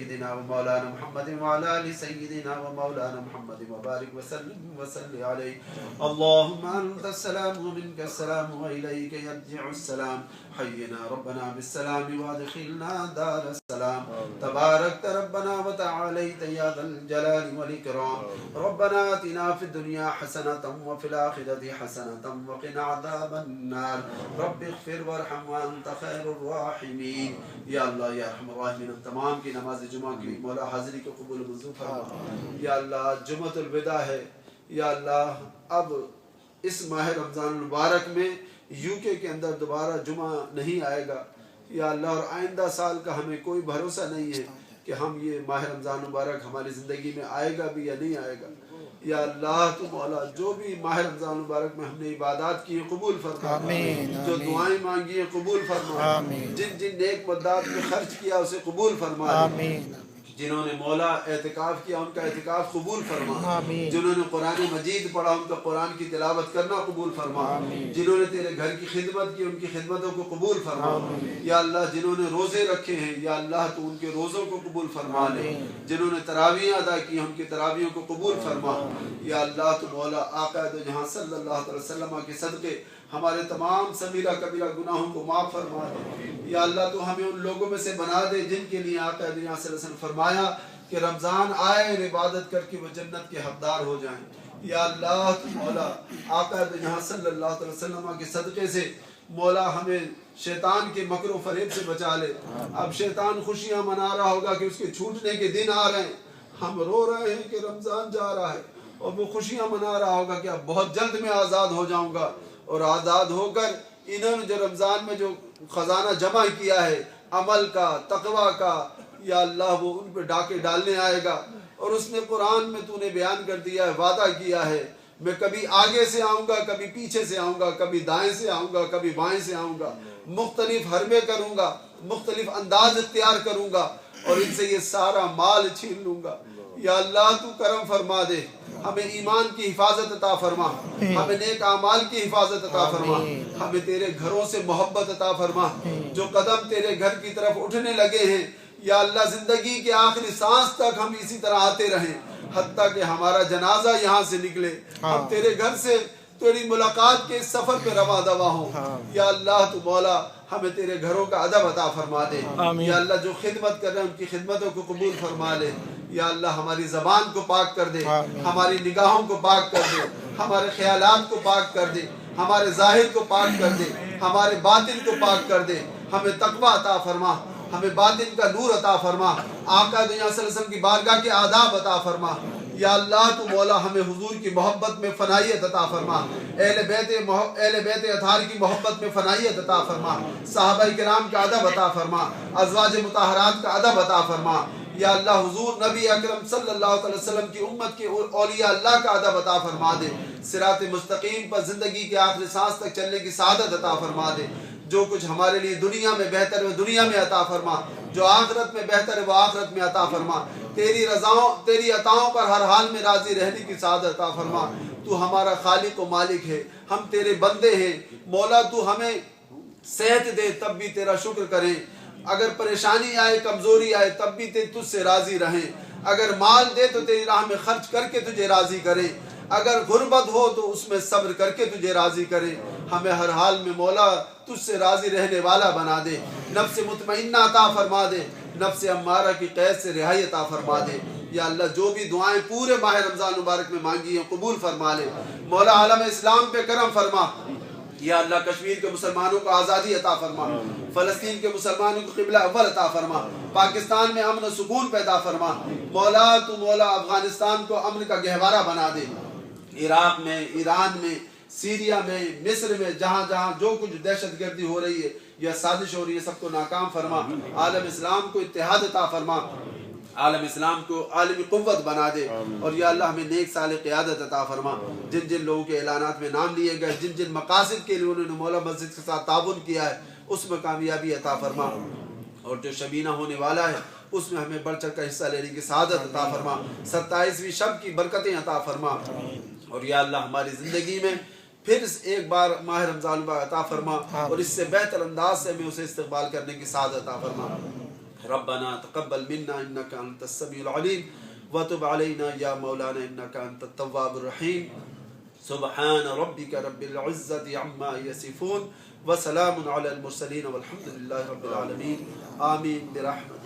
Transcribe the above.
سيدنا ومولانا محمد وعلى آل سيدنا ومولانا محمد وبارك وسلم وصل عليه. اللهم أنت السلام ومنك السلام وإليك يرجع السلام. حينا ربنا بالسلام وادخلنا دار السلام. تباركت ربنا وتعاليت يا ذا الجلال والإكرام. ربنا آتنا في الدنيا حسنة وفي الآخرة حسنة وقنا عذاب النار. رب اغفر وارحم وأنت خير الراحمين. یا اللہ یا ارحم الراحمین، تمام کی نماز جمعہ کی مولا حاضری کو قبول منظور فرما. یا اللہ جمعۃ الوداع ہے، یا اللہ اب اس ماہ رمضان المبارک میں UK کے اندر دوبارہ جمعہ نہیں آئے گا یا اللہ، اور آئندہ سال کا ہمیں کوئی بھروسہ نہیں ہے کہ ہم یہ ماہ رمضان مبارک ہماری زندگی میں آئے گا بھی یا نہیں آئے گا. یا اللہ تو مولا جو بھی ماہ رمضان مبارک میں ہم نے عبادات کی قبول فرما، جو دعائیں مانگی ہیں قبول فرما، جن جن نیک مدات میں خرچ کیا اسے قبول فرما. جنہوں نے مولا اعتکاف کیا ان کا اعتکاف قبول فرما. جنہوں نے قرآن مجید پڑھا ان کا قرآن کی تلاوت کرنا قبول فرما. جنہوں نے تیرے گھر کی خدمت کی ان کی خدمتوں کو قبول فرما. یا اللہ جنہوں نے روزے رکھے ہیں یا اللہ تو ان کے روزوں کو قبول فرما لے. جنہوں نے تراویح ادا کی ان کی تراویحوں کو قبول فرما. یا اللہ تو مولا آقا دو جہاں صلی اللہ علیہ وسلم کے صدقے ہمارے تمام صغیرہ کبیرہ گناہوں کو معاف فرما دے. یا اللہ تو ہمیں ان لوگوں میں سے بنا دے جن کے لیے آقا دو جہاں صلی اللہ علیہ وسلم فرمایا کہ رمضان آئے اور عبادت کر کے وہ جنت کے حقدار ہو جائیں. یا اللہ تو مولا آقا دو جہاں صلی اللہ علیہ وسلم کے صدقے سے مولا ہمیں شیطان کے مکر و فریب سے بچا لے. اب شیطان خوشیاں منا رہا ہوگا کہ اس کے چھوٹنے کے دن آ رہے ہیں، ہم رو رہے ہیں کہ رمضان جا رہا ہے، اور وہ خوشیاں منا رہا ہوگا کہ اب بہت جلد میں آزاد ہو جاؤں گا. اور آزاد ہو کر انہوں نے جو رمضان میں جو خزانہ جمع کیا ہے عمل کا تقوی کا، یا اللہ وہ ان پہ ڈاکے ڈالنے آئے گا. اور اس نے قرآن میں تو نے بیان کر دیا ہے، وعدہ کیا ہے میں کبھی آگے سے آؤں گا، کبھی پیچھے سے آؤں گا، کبھی دائیں سے آؤں گا، کبھی بائیں سے آؤں گا، مختلف حربے کروں گا، مختلف انداز اختیار کروں گا اور ان سے یہ سارا مال چھین لوں گا. یا اللہ تو کرم فرما دے، ہمیں ایمان کی حفاظت عطا فرما، ہمیں نیک اعمال کی حفاظت عطا فرما، ہمیں تیرے گھروں سے محبت عطا فرما. جو قدم تیرے گھر کی طرف اٹھنے لگے ہیں یا اللہ زندگی کے آخری سانس تک ہم اسی طرح آتے رہیں حتیٰ کہ ہمارا جنازہ یہاں سے نکلے، ہم تیرے گھر سے تیری ملاقات کے اس سفر پہ رواں دوا ہوں. یا اللہ تو مولا ہمیں تیرے گھروں کا ادب عطا فرما دے. یا اللہ جو خدمت کر رہے ہیں ان کی خدمتوں کو قبول فرما لے. یا اللہ ہماری زبان کو پاک کر دے، ہماری نگاہوں کو پاک کر دے، ہمارے خیالات کو پاک کر دے، ہمارے ظاہر کو پاک کر دے، ہمارے باطن کو پاک کر دے. ہمیں تقوی عطا فرما، ہمیں باطن کا نور عطا فرما. آقا دنیا صلی اللہ علیہ وسلم کی بارگاہ کے آداب عطا فرما. یا اللہ تو مولا ہمیں حضور کی محبت میں فنائیت عطا فرما، اہل بیت اطہار کی محبت میں فنائیت عطا فرما، صحابہ کرام کا ادب عطا فرما، ازواج مطہرات کا ادب عطا فرما. یا اللہ حضور نبی اکرم صلی اللہ علیہ وسلم کی امت کے اولیاء اللہ کا ادب عطا فرما دے. صراط مستقیم پر زندگی کے آخری سانس تک چلنے کی سعادت عطا فرما دے. جو کچھ ہمارے لیے دنیا میں بہتر ہے وہ دنیا میں عطا فرما، جو آخرت میں بہتر ہے وہ آخرت میں عطا فرما. تیری رضاؤں تیری عطاؤں پر ہر حال میں راضی رہنے کی سعادت عطا فرما. تو ہمارا خالق و مالک ہے، ہم تیرے بندے ہیں. مولا تو ہمیں صحت دے تب بھی تیرا شکر کریں، اگر پریشانی آئے کمزوری آئے تب بھی تجھ سے راضی رہیں. اگر مال دے تو تیری راہ میں خرچ کر کے تجھے راضی کریں، اگر غربت ہو تو اس میں صبر کر کے تجھے راضی کریں. ہمیں ہر حال میں مولا تجھ سے راضی رہنے والا بنا دے. نفس مطمئنہ عطا فرما دے، نفس امارہ کی قید سے رہائی عطا فرما دے. یا اللہ جو بھی دعائیں پورے ماہ رمضان مبارک میں مانگی ہیں قبول فرما لے. مولا عالم اسلام پہ کرم فرما. یا اللہ کشمیر کے مسلمانوں کو آزادی عطا فرما، فلسطین کے مسلمانوں کو قبلہ اول عطا فرما، پاکستان میں امن و سکون پیدا فرما. مولا تو مولا افغانستان کو امن کا گہوارہ بنا دے. عراق میں، ایران میں، سیریا میں، مصر میں، جہاں جہاں جو کچھ دہشت گردی ہو رہی ہے یا سازش ہو رہی ہے سب کو ناکام فرما. عالم اسلام کو اتحاد عطا فرما، عالم اسلام کو عالمی قوت بنا دے. اور یا اللہ ہمیں نیک صالح قیادت عطا فرما. جن جن لوگوں کے اعلانات میں نام لیے گئے، جن جن مقاصد کے لیے انہوں نے مولا مسجد کے ساتھ تعاون کیا ہے اس میں کامیابی عطا فرما. اور جو شبینہ ہونے والا ہے اس میں ہمیں بڑھ چڑھ کر حصہ لینے کی سعادت عطا فرما. 27ویں شب کی برکتیں عطا فرما. اور یا اللہ ہماری زندگی میں پھر ایک بار ماہ رمضان عطا فرما اور اس سے بہتر انداز سے ہمیں اسے استقبال کرنے کی سعادت عطا فرما. ربنا تقبل منا انك انت السميع العليم وتب علينا يا مولانا انك انت التواب الرحيم. سبحان ربك رب العزة عما يصفون وسلام على المرسلين والحمد لله رب العالمين. آمين برحمتك.